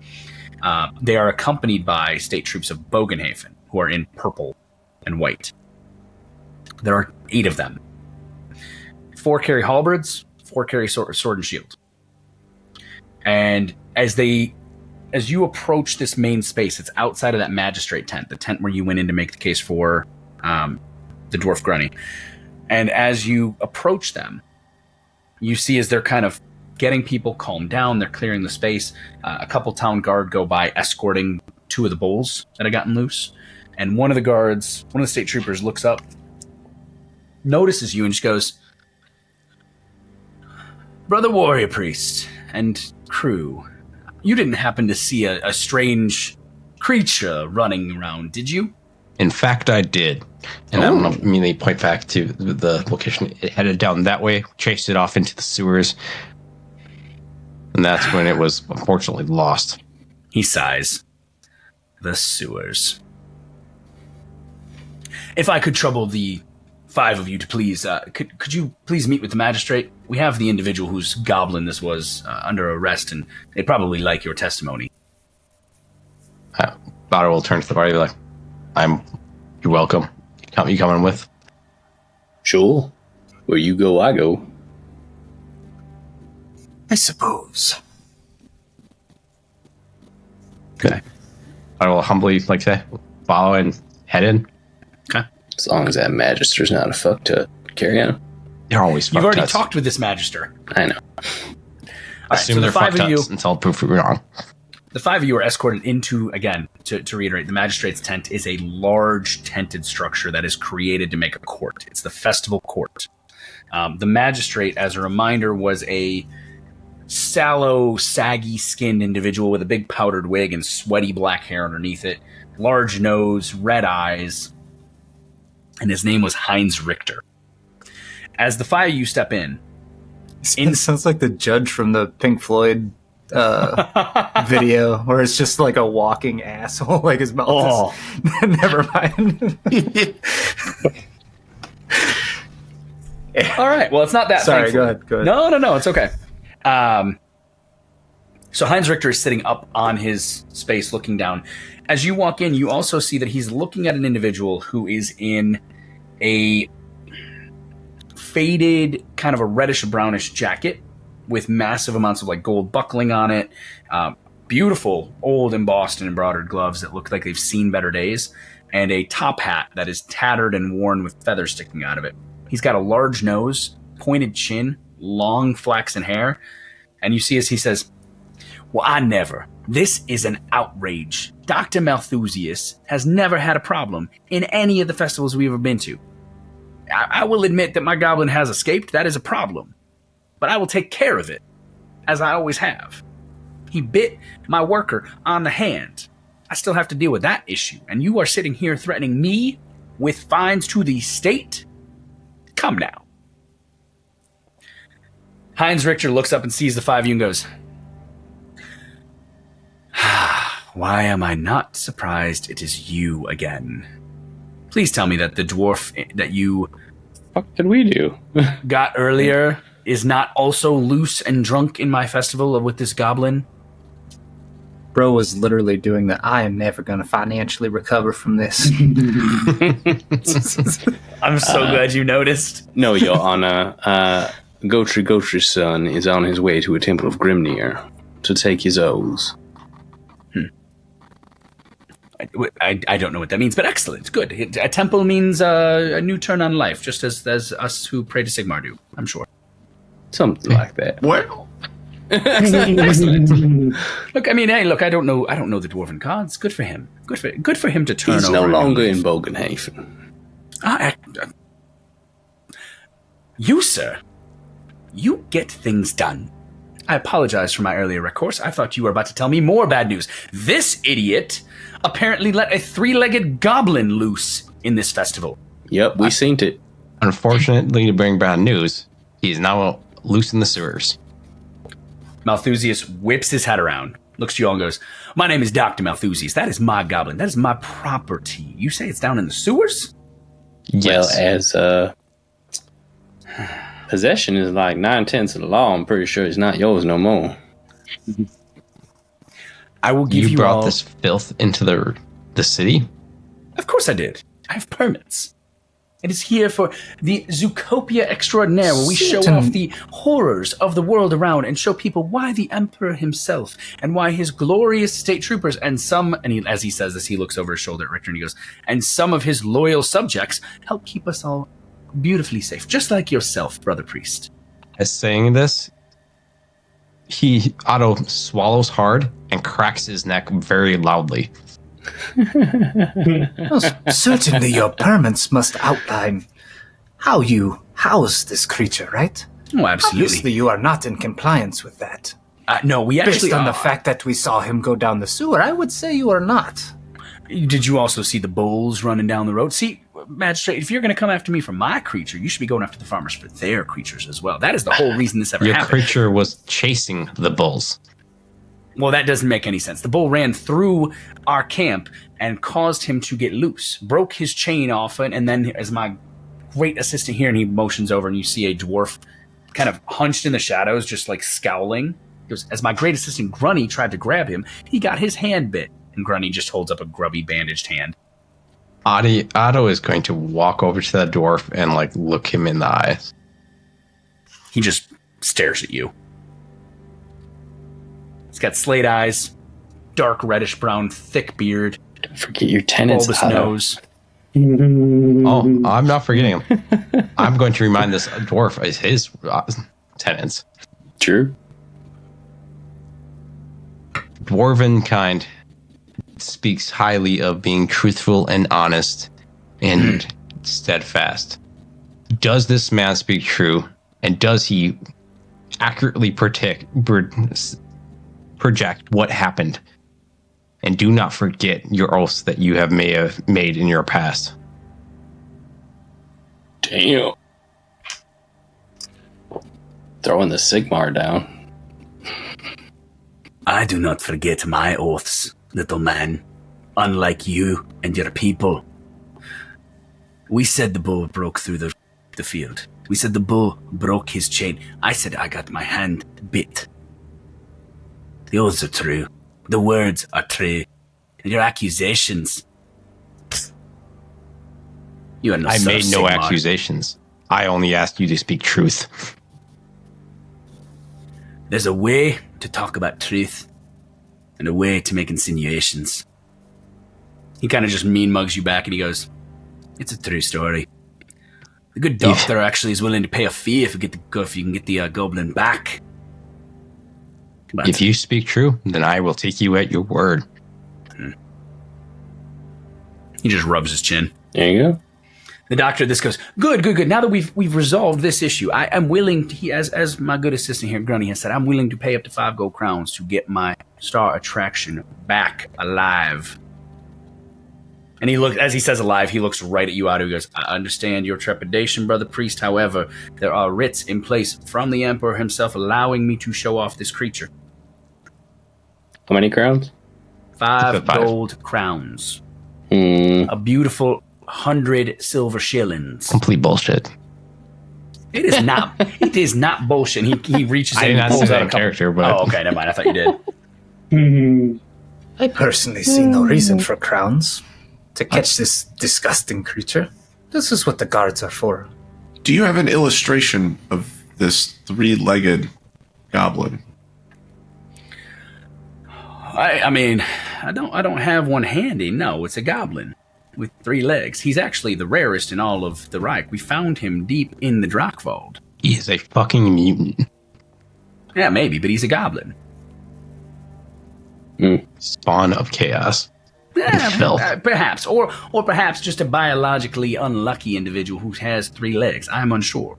They are accompanied by state troops of Bogenhafen, who are in purple and white. There are 8 of them. 4 carry halberds, 4 carry sword and shield. And as you approach this main space, it's outside of that magistrate tent, the tent where you went in to make the case for the dwarf Grunny. And as you approach them, you see as they're kind of getting people calmed down, they're clearing the space. A couple town guard go by escorting 2 of the bulls that had gotten loose. And one of the state troopers looks up, notices you, and just goes, "Brother warrior priest and crew, you didn't happen to see a strange creature running around, did you?" In fact, I did. And I don't know, immediately point back to the location. It headed down that way, chased it off into the sewers. And that's when it was unfortunately lost. He sighs. The sewers. If I could trouble the 5 of you to please, could you please meet with the magistrate? We have the individual whose goblin this was under arrest, and they'd probably like your testimony. Otto will turn to the party and be like, you're welcome. You coming with? Sure. Where you go, I go. I suppose. Okay. I will humbly say, follow and head in. Okay. As long as that magister's not a fuck to carry on. They're always You've already fucked talked with this magister. I know. All right, Assume so they're the 5 fucked of you, until proof we're wrong. the 5 of you are escorted into, again, to reiterate, the magistrate's tent is a large tented structure that is created to make a court. It's the festival court. The magistrate, as a reminder, was a sallow, saggy-skinned individual with a big powdered wig and sweaty black hair underneath it, large nose, red eyes, and his name was Heinz Richter. As the 5 of you step in, It sounds like the judge from the Pink Floyd video, where it's just like a walking asshole, like his mouth is... Never mind. all right, well, it's not that. Sorry, thankfully. go ahead. No, it's okay. So Heinz Richter is sitting up on his space looking down. As you walk in, you also see that he's looking at an individual who is in a faded, kind of a reddish-brownish jacket with massive amounts of like gold buckling on it, beautiful old embossed and embroidered gloves that look like they've seen better days, and a top hat that is tattered and worn with feathers sticking out of it. He's got a large nose, pointed chin, long flaxen hair, and you see as he says, "Well, I never. This is an outrage. Dr. Malthusius has never had a problem in any of the festivals we've ever been to. I will admit that my goblin has escaped. That is a problem. But I will take care of it, as I always have. He bit my worker on the hand. I still have to deal with that issue. And you are sitting here threatening me with fines to the state? Come now. Heinz Richter looks up and sees the five of you and goes, why am I not surprised it is you again? Please tell me that the dwarf that you What did we do? got earlier is not also loose and drunk in my festival with this goblin. Bro was literally doing that. I am never going to financially recover from this. I'm so glad you noticed. No, Your Honor. Gotry's son is on his way to a temple of Grimnir to take his oaths. I don't know what that means, but excellent. Good. A temple means a new turn on life, just as us who pray to Sigmar do, I'm sure. Something like that. Well, Excellent. Look, I mean, hey, look, I don't know the dwarven gods. Good for him. Good for him to turn He's over. no a new longer leaf. in Bogenhafen. You, sir, you get things done. I apologize for my earlier recourse. I thought you were about to tell me more bad news. This idiot apparently let a three-legged goblin loose in this festival. Yep, we seen it. Unfortunately, to bring bad news, he is now loose in the sewers. Malthusius whips his head around, looks to you all and goes, my name is Dr. Malthusius. That is my goblin. That is my property. You say it's down in the sewers? Yes. Well, as possession is like 9/10 of the law, I'm pretty sure it's not yours no more. I will give you brought all... this filth into the city? Of course I did. I have permits. It is here for the Zootopia Extraordinaire, where we show off the horrors of the world around and show people why the Emperor himself and why his glorious state troopers and some, and he, as he says this, he looks over his shoulder at Richter and he goes, and some of his loyal subjects help keep us all beautifully safe, just like yourself, brother priest. As saying this, Otto swallows hard and cracks his neck very loudly. Well, certainly your permits must outline how you house this creature, right? Oh, absolutely. Obviously, you are not in compliance with that. No, we actually Based on are. the fact that we saw him go down the sewer, I would say you are not. Did you also see the bulls running down the road? See, Magistrate, if you're going to come after me for my creature, you should be going after the farmers for their creatures as well. That is the whole reason this ever Your happened. creature was chasing the bulls. Well, that doesn't make any sense. The bull ran through our camp and caused him to get loose, broke his chain off, and then as my great assistant here, and he motions over, and you see a dwarf kind of hunched in the shadows, just like scowling. He goes, as my great assistant Grunny tried to grab him, he got his hand bit, and Grunny just holds up a grubby bandaged hand. Otto is going to walk over to that dwarf and like look him in the eyes. He just stares at you. He's got slate eyes, dark reddish brown, thick beard, Don't forget your tenants, bulbous Otto. nose. Oh, I'm not forgetting him. I'm going to remind this dwarf as his tenants. True. Dwarven kind speaks highly of being truthful and honest and steadfast. Does this man speak true? And does he accurately project what happened? And do not forget your oaths that you may have made in your past. Damn. Throwing the Sigmar down. I do not forget my oaths, little man. Unlike you and your people. We said the bull broke through the field. We said the bull broke his chain. I said I got my hand bit. The oaths are true. The words are true. And your accusations... You are no I son of made no Sigmar. accusations. I only asked you to speak truth. There's a way to talk about truth and a way to make insinuations. He kind of just mean mugs you back and he goes, it's a true story. The good doctor actually is willing to pay a fee if you can get the goblin back. But If you speak true, then I will take you at your word. he just rubs his chin. There you go. The doctor, this goes, good. Now that we've resolved this issue, I am willing to, as my good assistant here, Grunny, has said, I'm willing to pay up to 5 gold crowns to get my star attraction back alive. And as he says alive, he looks right at you, Adu. He goes, I understand your trepidation, brother priest. However, there are writs in place from the Emperor himself allowing me to show off this creature. How many crowns? 5 gold crowns. A beautiful 100 silver shillings. Complete bullshit. It is not. It is not bullshit. He reaches in and pulls out a character, but oh, okay, never mind. I thought you did. I personally see no reason for crowns to catch this disgusting creature. This is what the guards are for. Do you have an illustration of this 3-legged goblin? I mean, I don't have one handy. No, it's a goblin with 3 legs. He's actually the rarest in all of the Reich. We found him deep in the Drakvold. he is a fucking mutant. Yeah, maybe, but he's a goblin. Spawn of chaos. Perhaps, or perhaps just a biologically unlucky individual who has 3 legs. I'm unsure.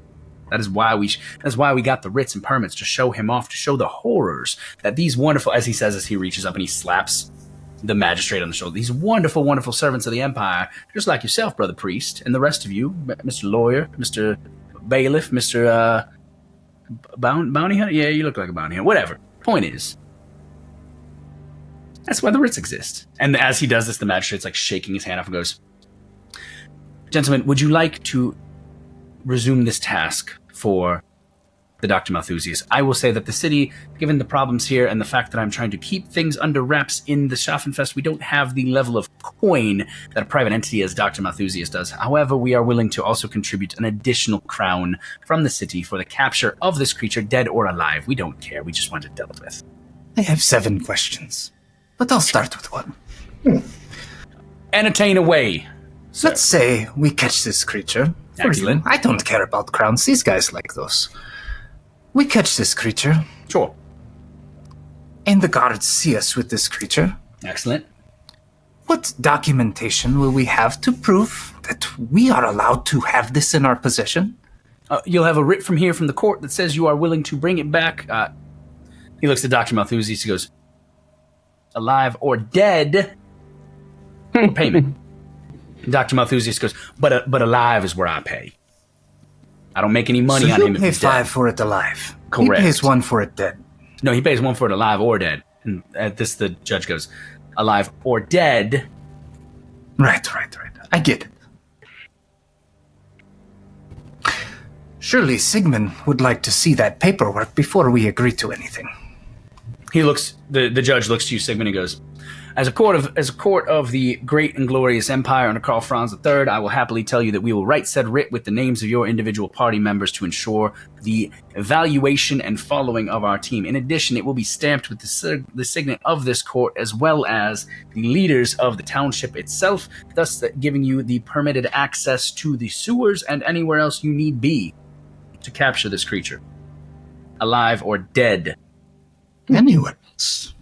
That is why we got the writs and permits to show him off, to show the horrors that these wonderful, as he says, as he reaches up and he slaps the magistrate on the shoulder, these wonderful, wonderful servants of the Empire, just like yourself, brother priest, and the rest of you, Mr. Lawyer, Mr. Bailiff, Mr. Bounty Hunter. Yeah, you look like a bounty hunter. Whatever. Point is, that's why the writs exist. And as he does this, the magistrate's like shaking his hand off and goes, "Gentlemen, would you like to resume this task for the Dr. Malthusius? I will say that the city, given the problems here and the fact that I'm trying to keep things under wraps in the Schaffenfest, we don't have the level of coin that a private entity as Dr. Malthusius does. However, we are willing to also contribute an additional crown from the city for the capture of this creature, dead or alive. We don't care. We just want it dealt with." I have 7 questions, but I'll start with one. Entertain away. Sir. Let's say we catch this creature. Excellent. I don't care about crowns. These guys like those. We catch this creature, Sure. and the guards see us with this creature. Excellent. What documentation will we have to prove that we are allowed to have this in our possession? You'll have a writ from here from the court that says you are willing to bring it back. He looks at Dr. Malthusius. He goes, "Alive or dead for payment." Dr. Malthusius goes, but alive is where I pay. I don't make any money so on him you if pay he's 5 dead. for it alive. Correct. He pays 1 for it dead. No, he pays 1 for it alive or dead. And at this, the judge goes, "Alive or dead." Right. I get it. Surely Sigmund would like to see that paperwork before we agree to anything. He looks. The judge looks to you, Sigmund, and goes, As a court of the great and glorious empire under Karl Franz III, I will happily tell you that we will write said writ with the names of your individual party members to ensure the evaluation and following of our team. In addition, it will be stamped with the signet of this court, as well as the leaders of the township itself, thus giving you the permitted access to the sewers and anywhere else you need be to capture this creature, alive or dead. Anywhere else.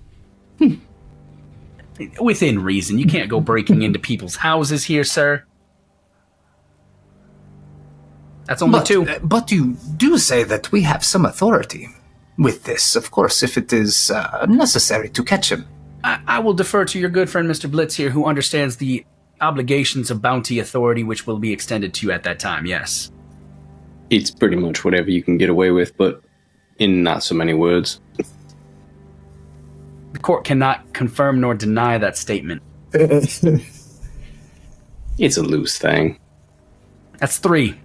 Within reason. You can't go breaking into people's houses here, sir. That's only 2. But you do say that we have some authority with this, of course, if it is necessary to catch him. I will defer to your good friend Mr. Blitz here, who understands the obligations of bounty authority, which will be extended to you at that time, yes. It's pretty much whatever you can get away with, but in not so many words. The court cannot confirm nor deny that statement. It's a loose thing. That's 3.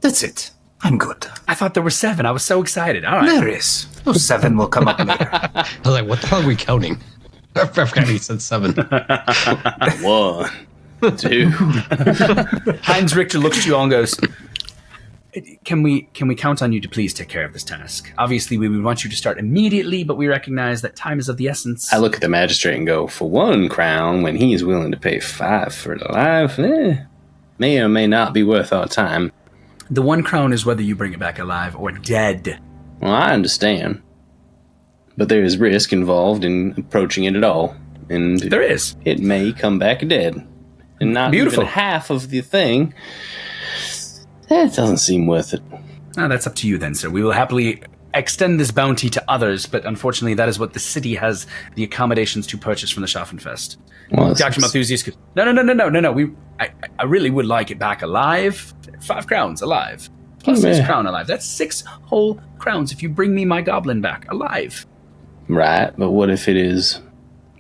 That's it. I'm good. I thought there were 7. I was so excited. All right. There is. Those 7 will come up later. I was like, what the hell are we counting? I forgot he said 7. 1, 2. Heinz Richter looks at you all and goes, Can we count on you to please take care of this task? Obviously, we would want you to start immediately, but we recognize that time is of the essence. I look at the magistrate and go, for 1 crown, when he is willing to pay 5 for it alive, may or may not be worth our time. The 1 crown is whether you bring it back alive or dead. Well, I understand. But there is risk involved in approaching it at all. And There is. it may come back dead. and not Beautiful. even half of the thing, it doesn't seem worth it. That's up to you then, sir. We will happily extend this bounty to others, but unfortunately that is what the city has the accommodations to purchase from the Schaffenfest. Well, Dr. Malthusius goes, no. I really would like it back alive. 5 crowns alive. Plus 6 crown alive. That's 6 whole crowns if you bring me my goblin back alive. Right, but what if it is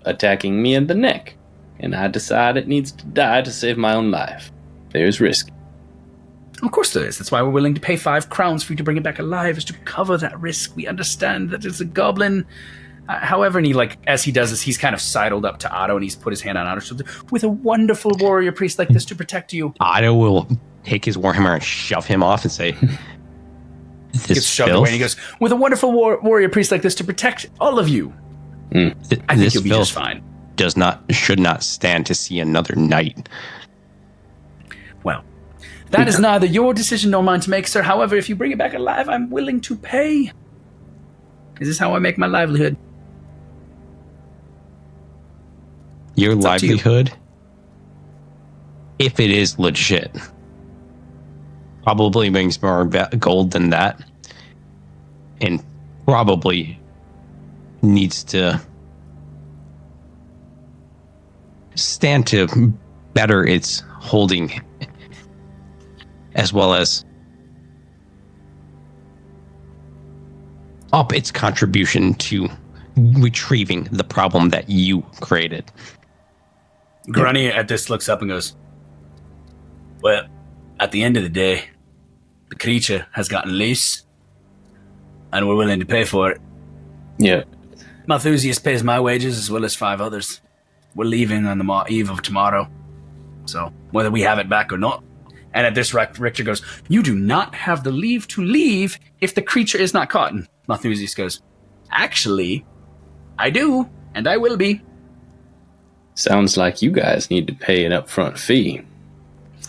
attacking me in the neck, and I decide it needs to die to save my own life? There's risk. Of course there is. That's why we're willing to pay 5 crowns for you to bring it back alive, is to cover that risk. We understand that it's a goblin. However, and he, like, as he does this, he's kind of sidled up to Otto, and he's put his hand on Otto's shoulder. With a wonderful warrior priest like this to protect you. Otto will take his warhammer and shove him off and say, Gets "This shoved filth, away, and he goes, with a wonderful warrior priest like this to protect all of you. I think this you'll be filth just fine. should not stand to see another night." Well, that is neither your decision nor mine to make, sir. However, if you bring it back alive, I'm willing to pay. This is how I make my livelihood. Your It's up to you. livelihood, if it is legit, probably brings more gold than that, and probably needs to stand to better its holding, as well as up its contribution to retrieving the problem that you created. Grunny at this looks up and goes, well, at the end of the day, the creature has gotten loose, and we're willing to pay for it. Yeah. Malthusius pays my wages as well as 5 others. We're leaving on the eve of tomorrow, so whether we have it back or not. And at this, Richter goes, you do not have the leave to leave if the creature is not caught. And Malthusius goes, actually, I do, and I will be. Sounds like you guys need to pay an upfront fee.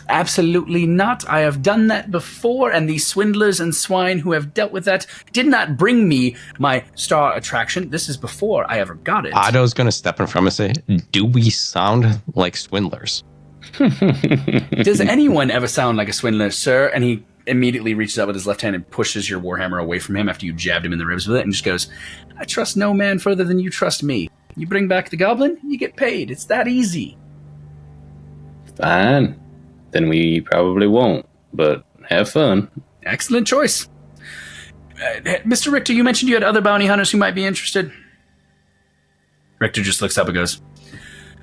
Absolutely not. I have done that before, and these swindlers and swine who have dealt with that did not bring me my star attraction. This is before I ever got it. Otto's going to step in front and say, "Do we sound like swindlers?" Does anyone ever sound like a swindler, sir? And he immediately reaches out with his left hand and pushes your warhammer away from him after you jabbed him in the ribs with it, and just goes, I trust no man further than you trust me. You bring back the goblin, you get paid. It's that easy. Fine. Then we probably won't, but have fun. Excellent choice. Mr. Richter, you mentioned you had other bounty hunters who might be interested. Richter just looks up and goes,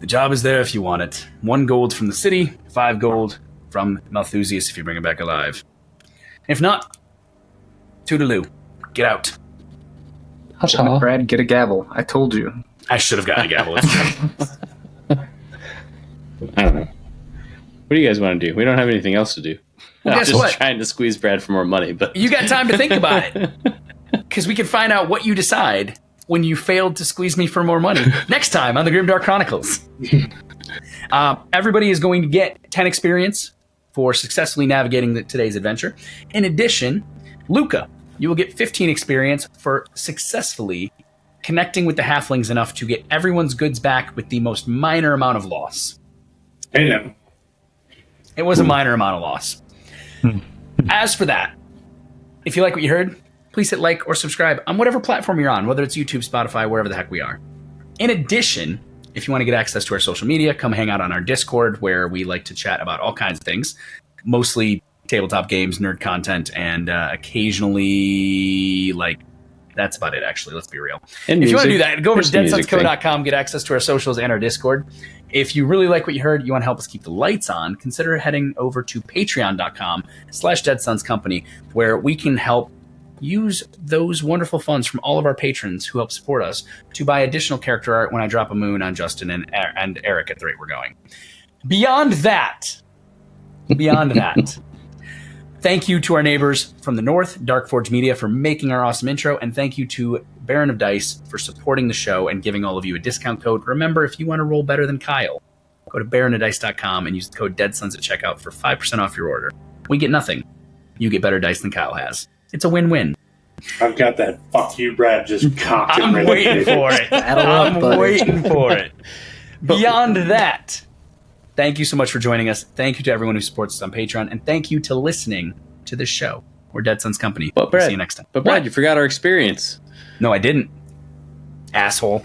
the job is there if you want it. 1 gold from the city, 5 gold from Malthusius if you bring it back alive. If not, toodaloo. Get out. Damn it, Brad, get a gavel. I told you. I should have gotten a gavel. I don't know. What do you guys want to do? We don't have anything else to do. Well, I'm guess just what? trying to squeeze Brad for more money, but You got time to think about it. Because we can find out what you decide when you failed to squeeze me for more money next time on the Grimdark Chronicles. Everybody is going to get 10 experience for successfully navigating today's adventure. In addition, Luca, you will get 15 experience for successfully connecting with the halflings enough to get everyone's goods back with the most minor amount of loss. Hey, now. It was a minor amount of loss. As for that, if you like what you heard, please hit like or subscribe on whatever platform you're on, whether it's YouTube, Spotify, wherever the heck we are. In addition, if you want to get access to our social media, come hang out on our Discord, where we like to chat about all kinds of things, mostly tabletop games, nerd content, and occasionally, like, that's about it, actually. Let's be real. And if you want to do music. that, go over to There's the music deadsunsco.com, get access to our socials and our Discord. If you really like what you heard, you want to help us keep the lights on, consider heading over to patreon.com/deadsunscompany, where we can help use those wonderful funds from all of our patrons who help support us to buy additional character art when I drop a moon on Justin and Eric at the rate we're going. Beyond that, thank you to our neighbors from the north, Darkforge Media, for making our awesome intro, and thank you to Baron of Dice for supporting the show and giving all of you a discount code. Remember, if you want to roll better than Kyle, go to baronofdice.com and use the code DEADSONS at checkout for 5% off your order. We get nothing. You get better dice than Kyle has. It's a win-win. I've got that fuck you, Brad, just cocked and I'm ready. waiting for it. I'm waiting for it. Beyond that, Thank you so much for joining us. Thank you to everyone who supports us on Patreon. And thank you to listening to this show. We're Dead Sons Company. But Brad, See you next time. But Brad, you forgot our experience. No, I didn't. Asshole.